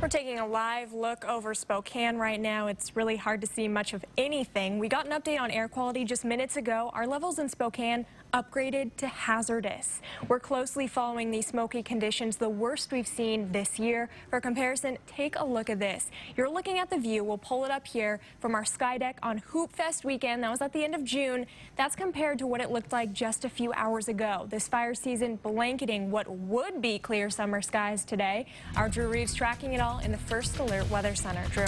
We're taking a live look over Spokane right now. It's really hard to see much of anything. We got an update on air quality just minutes ago. Our levels in Spokane upgraded to hazardous. We're closely following these smoky conditions, the worst we've seen this year. For comparison, take a look at this. You're looking at the view. We'll pull it up here from our sky deck on Hoop Fest weekend. That was at the end of June. That's compared to what it looked like just a few hours ago. This fire season blanketing what would be clear summer skies today. Our Drew Reeves tracking it all in the First Alert Weather Center. Drew.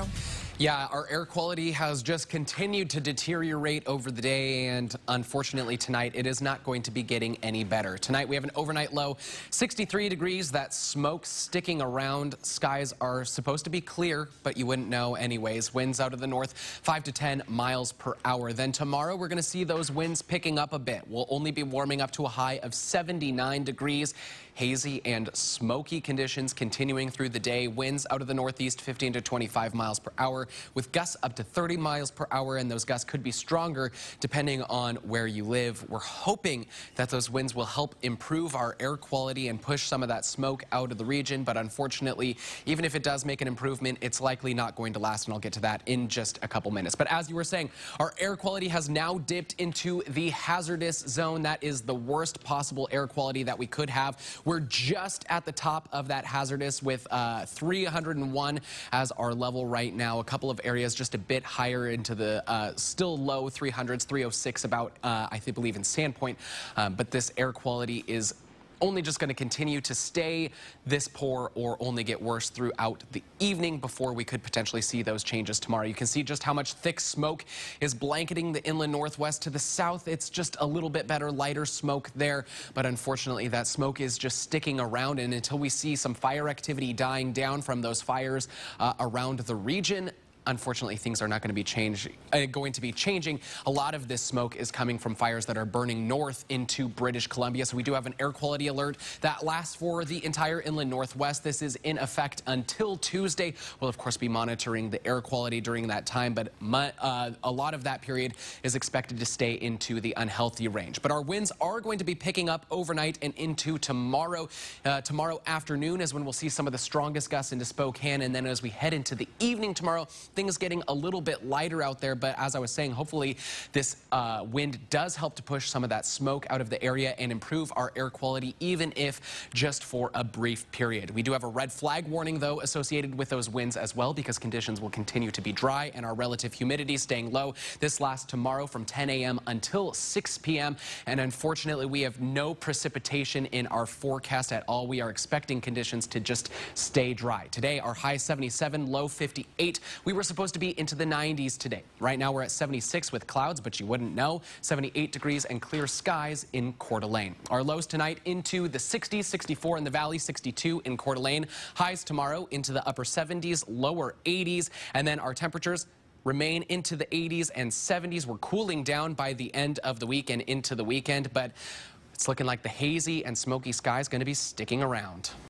Yeah, our air quality has just continued to deteriorate over the day, and unfortunately tonight it is not going to be getting any better. Tonight we have an overnight low 63 degrees. That smoke sticking around. Skies are supposed to be clear, but you wouldn't know anyways. Winds out of the north 5 to 10 miles per hour. Then tomorrow we're going to see those winds picking up a bit. We'll only be warming up to a high of 79 degrees. Hazy and smoky conditions continuing through the day. Winds out of the northeast 15 to 25 miles per hour with gusts up to 30 miles per hour, and those gusts could be stronger depending on where you live. We're hoping that those winds will help improve our air quality and push some of that smoke out of the region, but unfortunately, even if it does make an improvement, it's likely not going to last, and I'll get to that in just a couple minutes. But as you were saying, our air quality has now dipped into the hazardous zone. That is the worst possible air quality that we could have. We're just at the top of that hazardous with 301 as our level right now. A couple of areas just a bit higher into the still low 300s, 306 about, I believe in Sandpoint. But this air quality is only just going to continue to stay this poor or only get worse throughout the evening before we could potentially see those changes tomorrow. You can see just how much thick smoke is blanketing the inland northwest. To the south, it's just a little bit better, lighter smoke there, but unfortunately that smoke is just sticking around, and until we see some fire activity dying down from those fires around the region, unfortunately, things are not going to be changing. A lot of this smoke is coming from fires that are burning north into British Columbia. So we do have an air quality alert that lasts for the entire inland northwest. This is in effect until Tuesday. We'll, of course, be monitoring the air quality during that time, but a lot of that period is expected to stay into the unhealthy range. But our winds are going to be picking up overnight and into tomorrow. Tomorrow afternoon is when we'll see some of the strongest gusts into Spokane, and then as we head into the evening tomorrow, things getting a little bit lighter out there, but as I was saying, hopefully this wind does help to push some of that smoke out of the area and improve our air quality, even if just for a brief period. We do have a red flag warning, though, associated with those winds as well, because conditions will continue to be dry and our relative humidity staying low. This lasts tomorrow from 10 a.m. until 6 p.m. and unfortunately we have no precipitation in our forecast at all. We are expecting conditions to just stay dry. Today our high 77, low 58. We were supposed to be into the 90s today. Right now we're at 76 with clouds, but you wouldn't know. 78 degrees and clear skies in Coeur d'Alene. Our lows tonight into the 60s, 64 in the valley, 62 in Coeur d'Alene. Highs tomorrow into the upper 70s, lower 80s, and then our temperatures remain into the 80s and 70s. We're cooling down by the end of the week and into the weekend, but it's looking like the hazy and smoky sky is going to be sticking around.